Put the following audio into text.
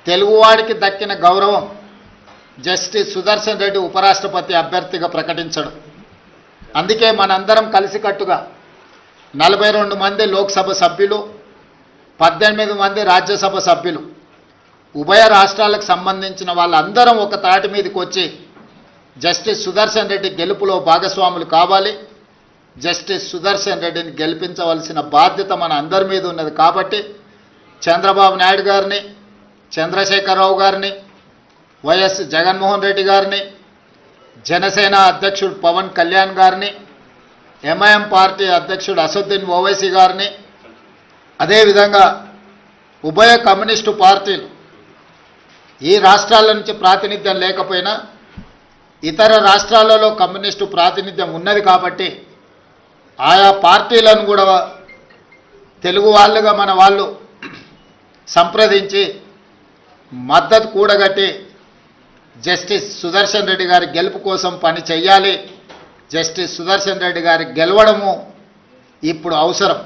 తెలుగువాడికి దక్కిన గౌరవం జస్టిస్ సుదర్శన్ రెడ్డి ఉపరాష్ట్రపతి అభ్యర్థిగా ప్రకటించడం. అందుకే మనందరం కలిసికట్టుగా 42 మంది లోక్సభ సభ్యులు, 18 మంది రాజ్యసభ సభ్యులు, ఉభయ రాష్ట్రాలకు సంబంధించిన వాళ్ళందరం ఒక తాటి మీదకి వచ్చి జస్టిస్ సుదర్శన్ రెడ్డి గెలుపులో భాగస్వాములు కావాలి. జస్టిస్ సుదర్శన్ రెడ్డిని గెలిపించవలసిన బాధ్యత మన అందరి మీద ఉన్నది. కాబట్టి చంద్రబాబు నాయుడు గారిని, చంద్రశేఖరరావు గారిని, వైఎస్ జగన్మోహన్ రెడ్డి గారిని, జనసేన అధ్యక్షుడు పవన్ కళ్యాణ్ గారిని, ఎంఐఎం పార్టీ అధ్యక్షుడు అసదుద్దీన్ ఓవైసీ గారిని, అదేవిధంగా ఉభయ కమ్యూనిస్టు పార్టీలు ఈ రాష్ట్రాల నుంచి ప్రాతినిధ్యం లేకపోయినా ఇతర రాష్ట్రాలలో కమ్యూనిస్టు ప్రాతినిధ్యం ఉన్నది కాబట్టి ఆయా పార్టీలను కూడా తెలుగు వాళ్ళుగా మన వాళ్ళు సంప్రదించి మద్దతు కూడగట్టి జస్టిస్ సుదర్శన్ రెడ్డి గారి గెలుపు కోసం పని చేయాలి. జస్టిస్ సుదర్శన్ రెడ్డి గారి గెలవడము ఇప్పుడు అవసరం.